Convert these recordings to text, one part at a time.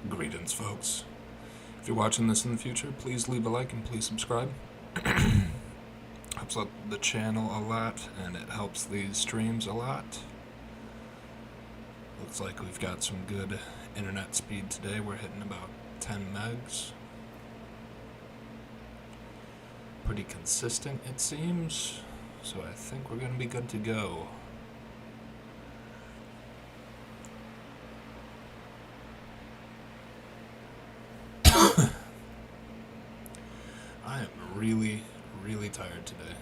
Greetings, folks. If you're watching this in the future, please leave a like and please subscribe. Helps out the channel a lot, and it helps these streams a lot. Looks like we've got some good internet speed today. We're hitting about 10 megs. Pretty consistent, it seems. So I think we're going to be good to go. I am really tired today.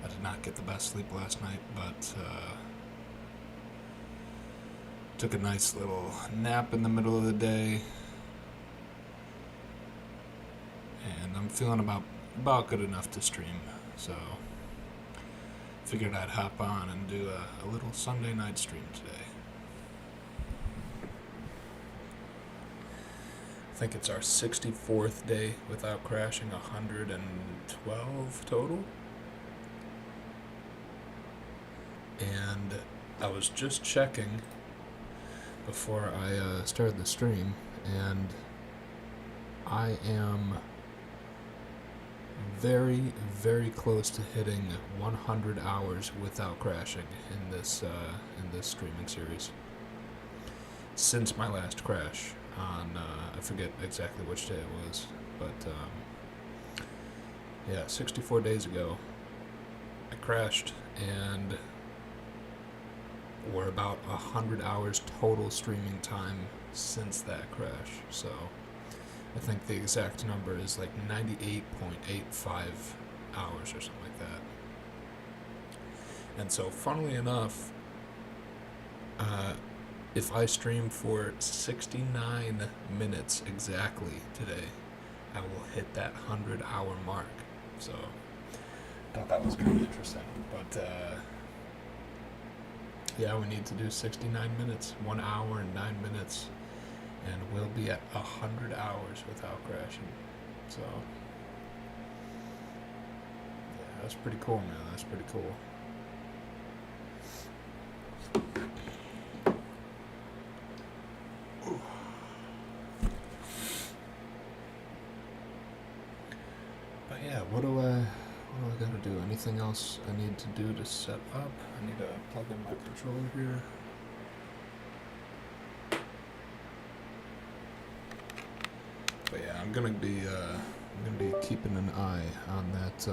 I did not get the best sleep last night, but took a nice little nap in the middle of the day, and I'm feeling about good enough to stream, so figured I'd hop on and do a little Sunday night stream today. I think it's our 64th day without crashing, 112 total. And I was just checking before I started the stream, and I am very close to hitting 100 hours without crashing in this streaming series since my last crash on I forget exactly which day it was, but yeah, 64 days ago I crashed, and we're about 100 hours total streaming time since that crash. So I think the exact number is like 98.85 hours or something like that. And so, funnily enough, if I stream for 69 minutes exactly today, I will hit that 100-hour mark. So I thought that was kind of interesting. But yeah, we need to do 69 minutes, 1 hour and 9 minutes, and we'll be at 100 hours without crashing. So yeah, that's pretty cool, man. That's pretty cool. But yeah, what do I gotta do? Anything else I need to do to set up? I need to plug in my controller here. But yeah, I'm gonna be keeping an eye on that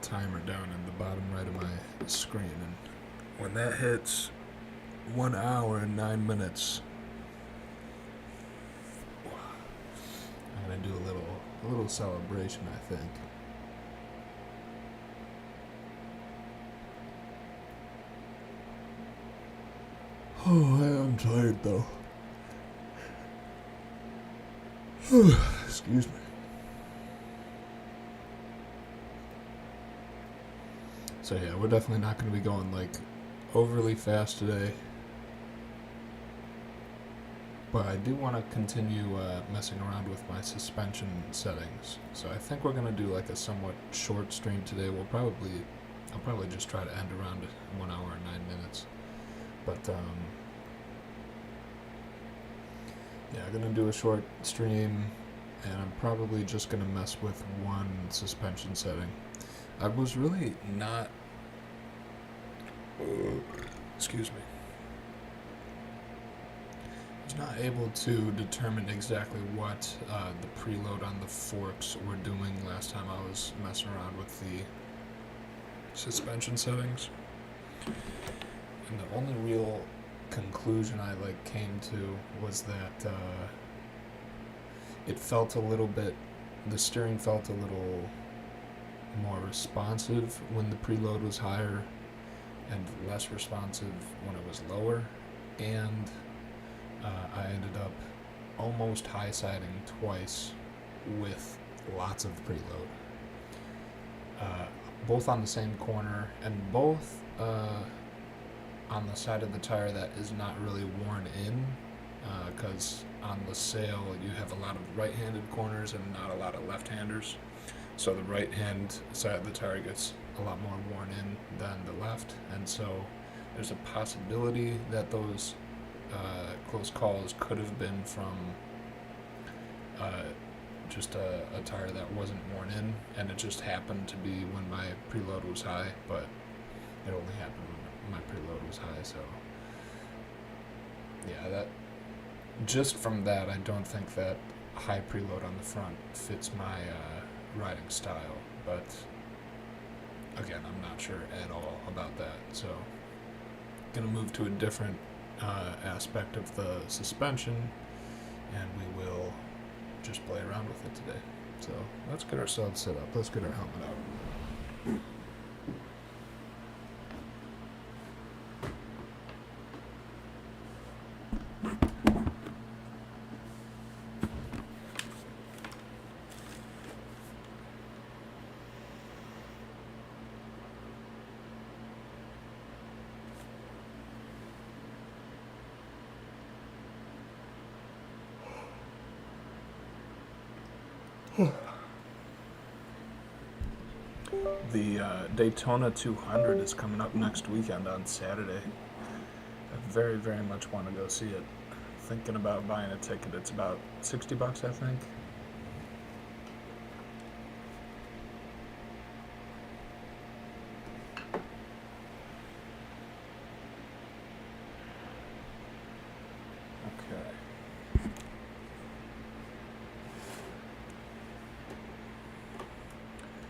timer down in the bottom right of my screen, and when that hits 1 hour and 9 minutes, I'm gonna do a little celebration, I think. Oh, I am tired though. Excuse me. So yeah, we're definitely not going to be going like overly fast today, but I do want to continue messing around with my suspension settings. So I think we're going to do like a somewhat short stream today. I'll probably just try to end around 1 hour and 9 minutes. But yeah, I'm going to do a short stream, and I'm probably just going to mess with one suspension setting. I was really not... excuse me. I was not able to determine exactly what the preload on the forks were doing last time I was messing around with the suspension settings. And the only real conclusion I came to was that it felt a little bit... the steering felt a little more responsive when the preload was higher and less responsive when it was lower, and I ended up almost high-siding twice with lots of preload, both on the same corner and both on the side of the tire that is not really worn in, because on Lusail you have a lot of right-handed corners and not a lot of left-handers. So the right-hand side of the tire gets a lot more worn in than the left, and so there's a possibility that those close calls could have been from just a tire that wasn't worn in, and it just happened to be when my preload was high, but it only happened when my preload was high, so yeah, that just from that, I don't think that high preload on the front fits my riding style, but again, I'm not sure at all about that, so gonna move to a different aspect of the suspension, and we will just play around with it today. So let's get ourselves set up. Let's get our helmet out. The Daytona 200 is coming up next weekend on Saturday. I very, very much want to go see it. Thinking about buying a ticket. It's about $60, I think.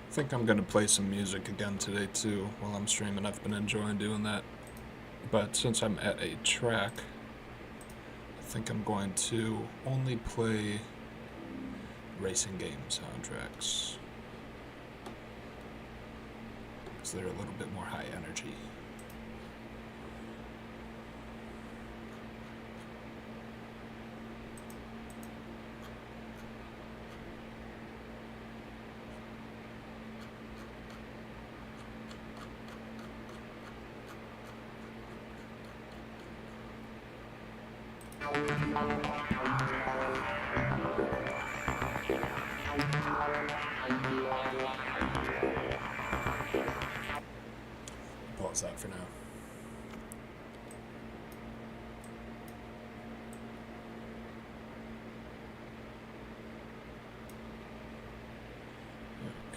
I think I'm going to play some music again today too while I'm streaming. I've been enjoying doing that. But since I'm at a track, I think I'm going to only play racing game soundtracks, because they're a little bit more high energy. Pause that for now.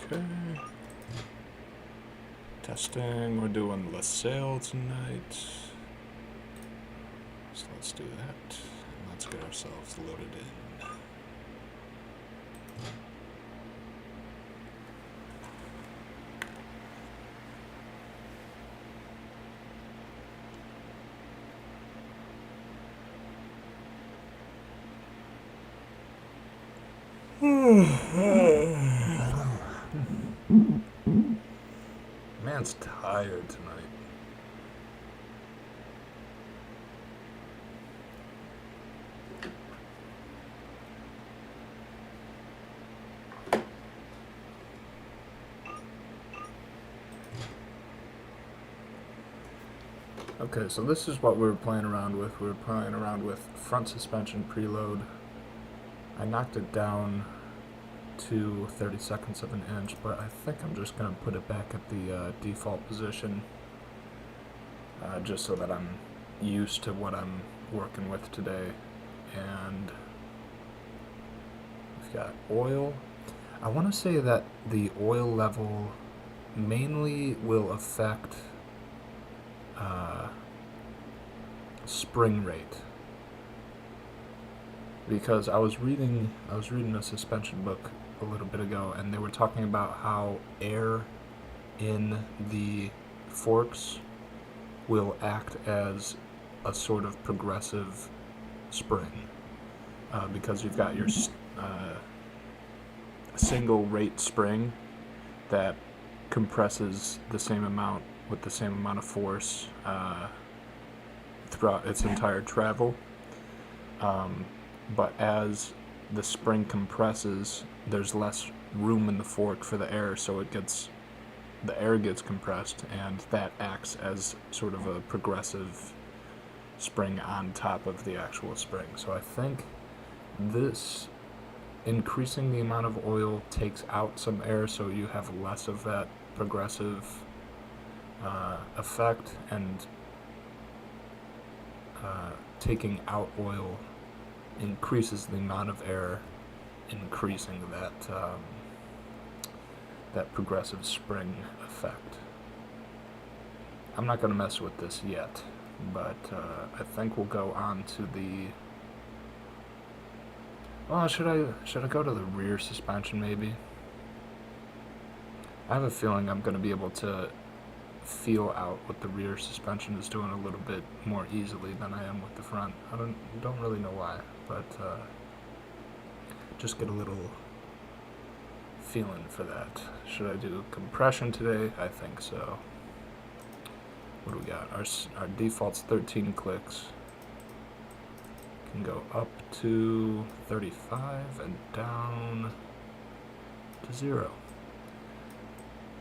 Okay. Testing. We're doing Lusail tonight. So let's do that. Let's get ourselves loaded in. Man's tired tonight. Okay, so this is what we were playing around with. We were playing around with front suspension preload. I knocked it down to 30/2 of an inch, but I think I'm just going to put it back at the default position, just so that I'm used to what I'm working with today. And we've got oil. I want to say that the oil level mainly will affect spring rate, because I was reading a suspension book a little bit ago, and they were talking about how air in the forks will act as a sort of progressive spring, because you've got your single rate spring that compresses the same amount with the same amount of force throughout its entire travel. But as the spring compresses, there's less room in the fork for the air, so the air gets compressed, and that acts as sort of a progressive spring on top of the actual spring. So I think this increasing the amount of oil takes out some air, so you have less of that progressive effect, and taking out oil increases the amount of air, increasing that progressive spring effect. I'm not going to mess with this yet, but I think we'll go on to the... Well, should I go to the rear suspension maybe? I have a feeling I'm going to be able to feel out what the rear suspension is doing a little bit more easily than I am with the front. I don't really know why, but just get a little feeling for that. Should I do compression today? I think so. What do we got? Our default's 13 clicks. Can go up to 35 and down to 0.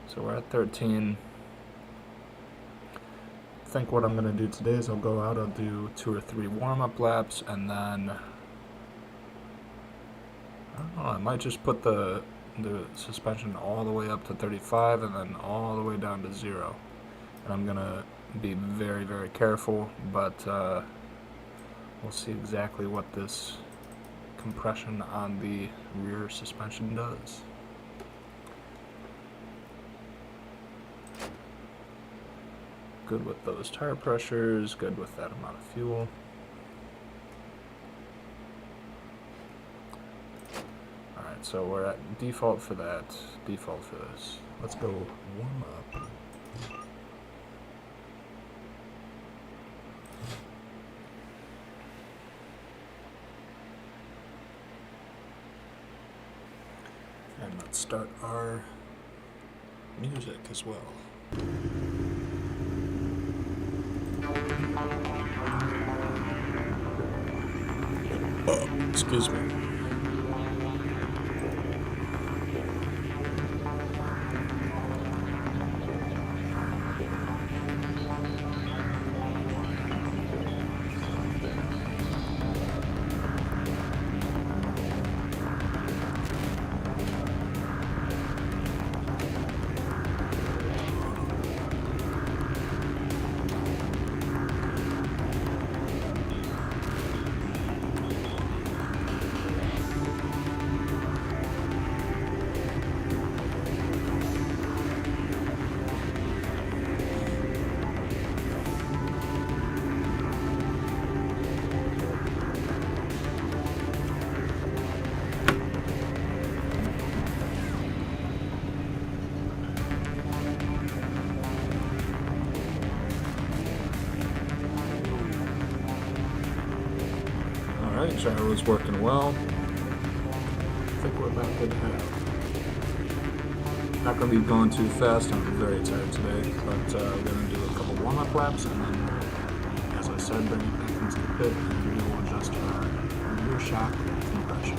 So we're at 13. I think what I'm going to do today is I'll go out, I'll do 2 or 3 warm-up laps, and then I don't know, I might just put the suspension all the way up to 35 and then all the way down to 0. And I'm going to be very, very careful, but we'll see exactly what this compression on the rear suspension does. Good with those tire pressures, good with that amount of fuel. Alright, so we're at default for that, default for this. Let's go warm up. And let's start our music as well. Excuse me. Alright, gyro is working well. I think we're about good to have. Not going to be going too fast, I'm very tired today, but we're going to do a couple warm-up laps, and then, as I said, bring it back into the pit, and we will adjust our rear shock compression.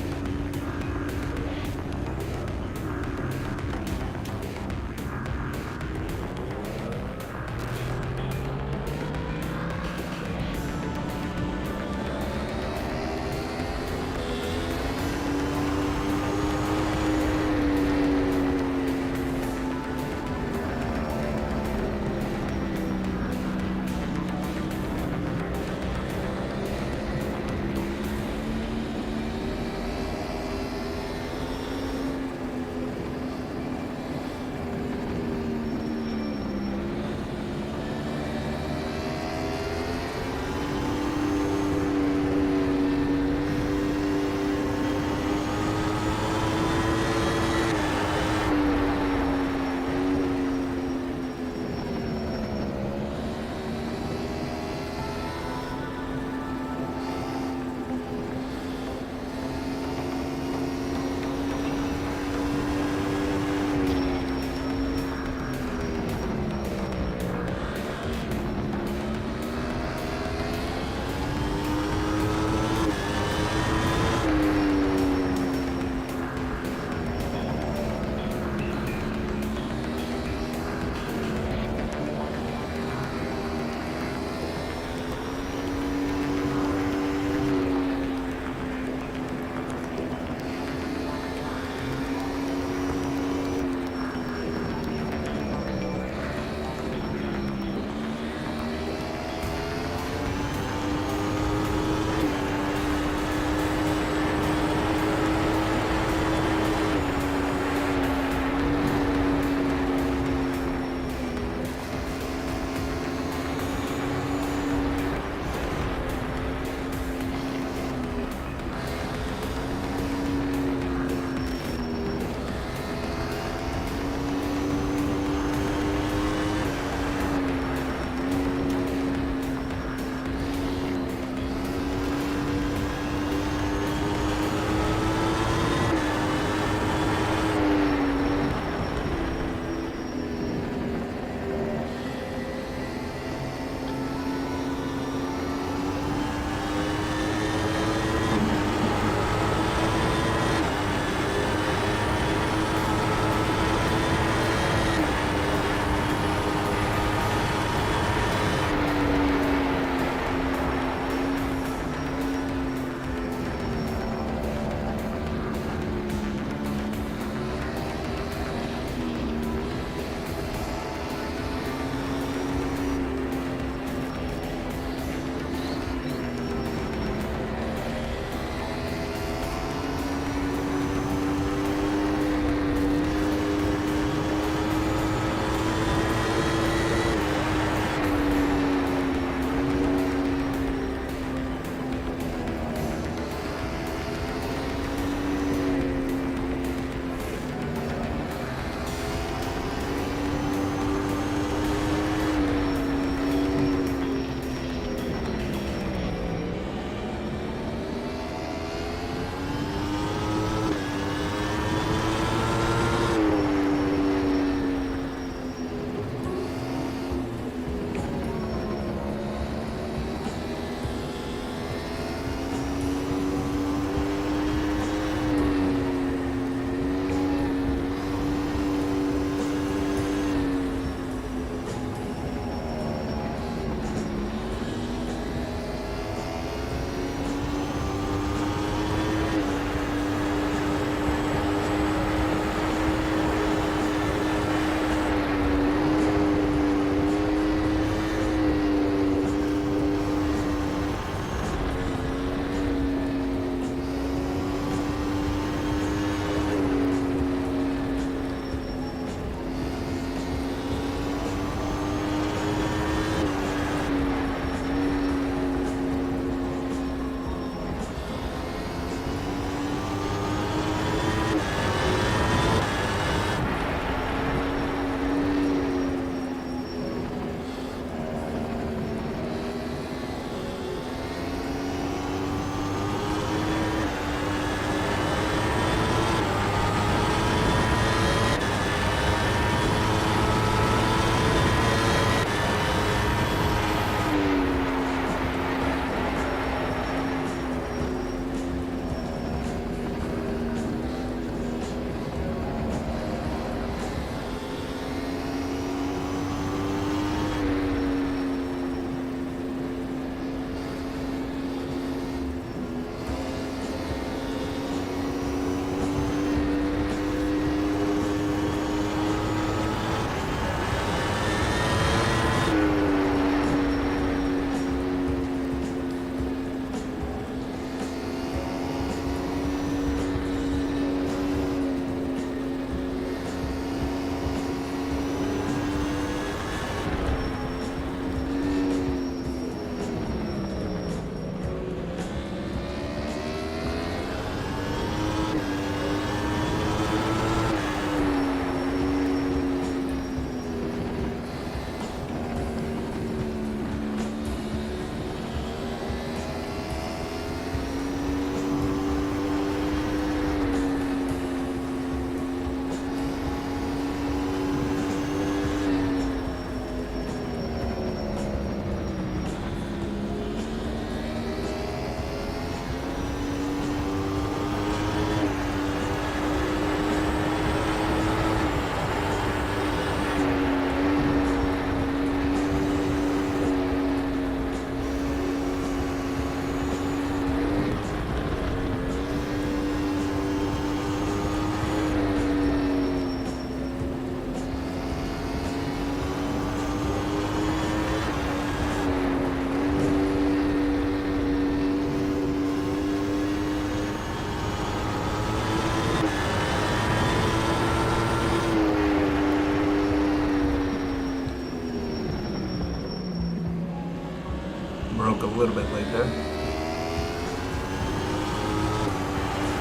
Broke a little bit late there.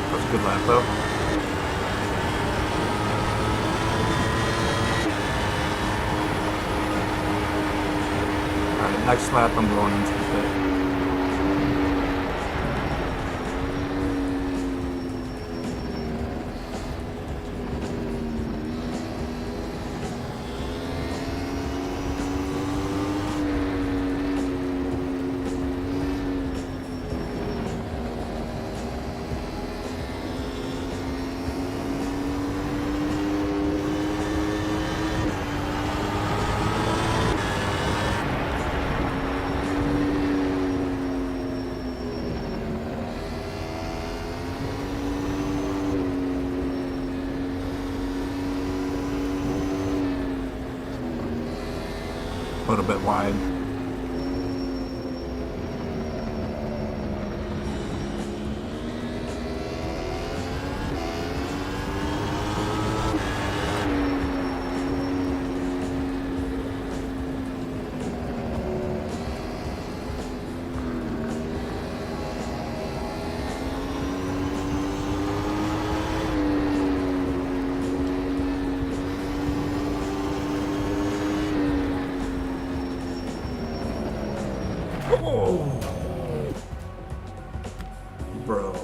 That was a good lap though. Alright, next lap I'm going into the pit. A little bit wide. Oh, bro.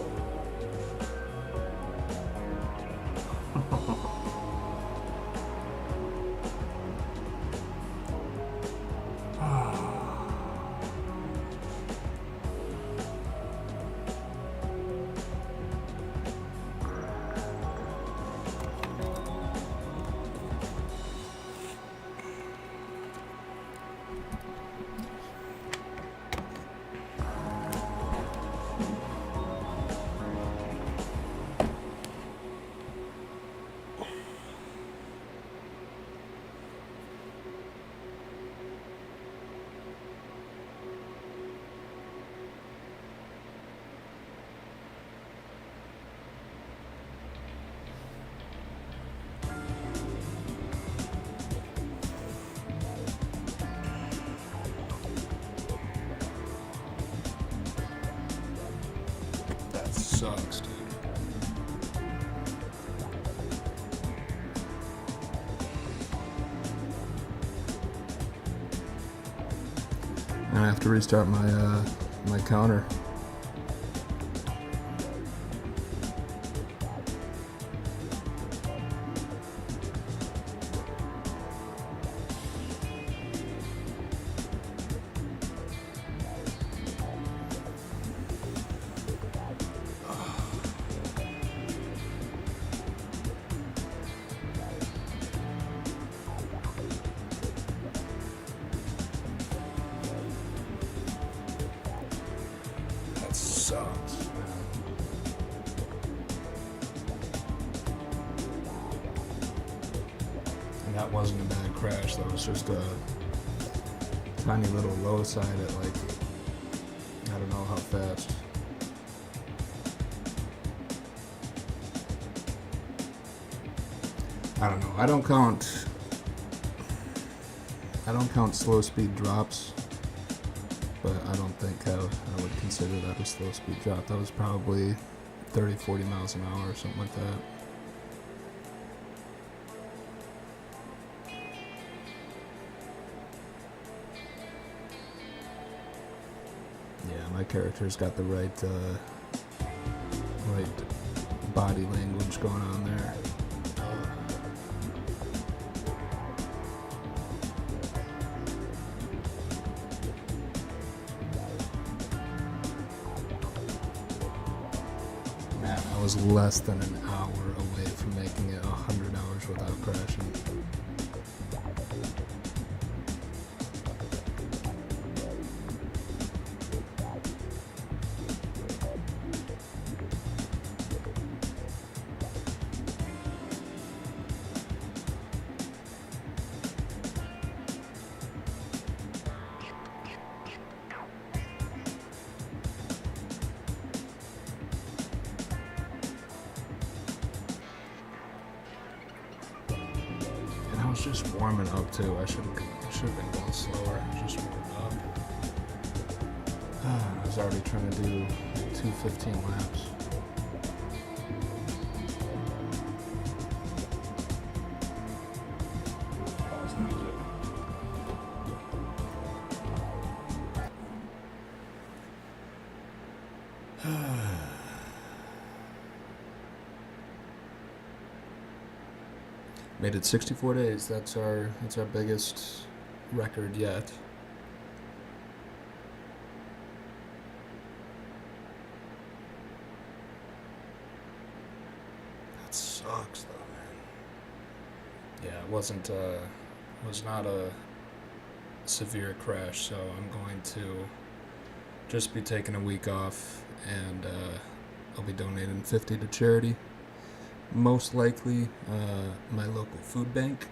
Sucks, dude. I have to restart my counter. Sucks. And that wasn't a bad crash, that was just a tiny little low side at like, I don't know how fast. I don't know, I don't count slow speed drops. But I don't think I would consider that a slow speed drop. That was probably 30-40 miles an hour or something like that. Yeah, my character's got the right body language going on there. I was less than an hour away from making it 100 hours without crashing. Just warming up too. I should have been going slower. Just warming up. I was already trying to do 2:15 laps. Pause music. Made it 64 days. That's our biggest record yet. That sucks, though, man. Yeah, it was not a severe crash, so I'm going to just be taking a week off, and I'll be donating 50 to charity. Most likely, my local food bank.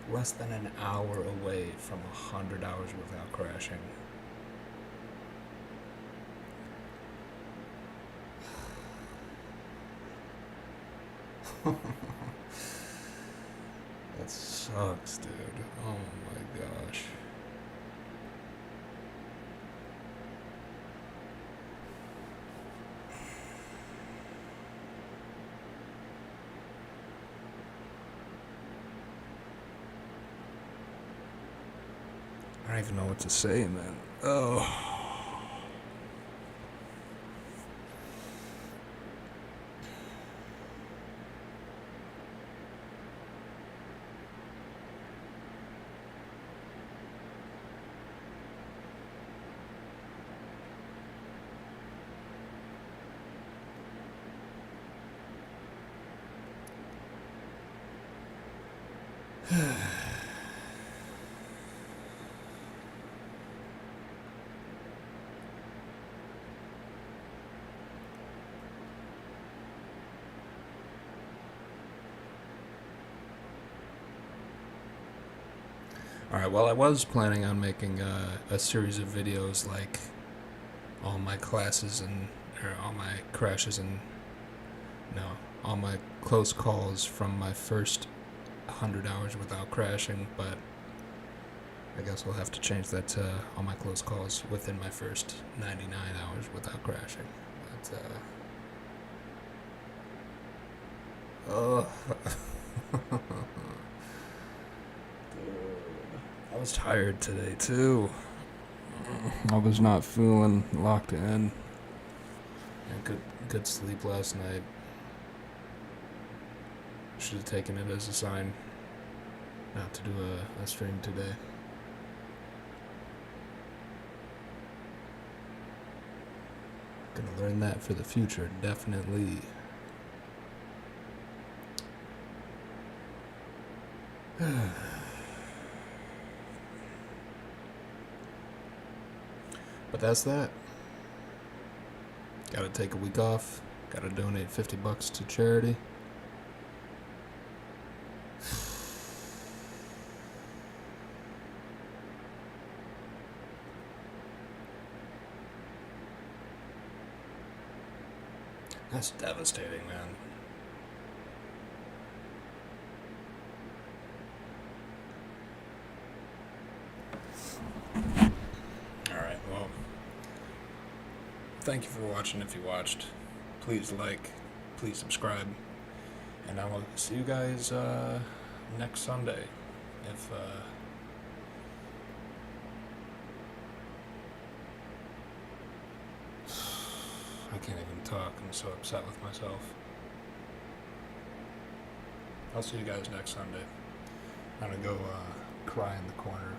Less than an hour away from 100 hours without crashing. That sucks, dude. Oh my gosh. I don't even know what to say, man. Oh. Alright, well, I was planning on making a series of videos like all my classes or all my crashes all my close calls from my first 100 hours without crashing, but I guess we'll have to change that to all my close calls within my first 99 hours without crashing. But, I was tired today, too. I was not feeling locked in. And good sleep last night. Should have taken it as a sign not to do a stream today. Gonna learn that for the future, definitely. But that's that. Gotta take a week off. Gotta donate $50 to charity. That's devastating, man. Alright, well, thank you for watching if you watched. Please like, please subscribe, and I will see you guys next Sunday. If I can't even talk, I'm so upset with myself. I'll see you guys next Sunday. I'm gonna go cry in the corner.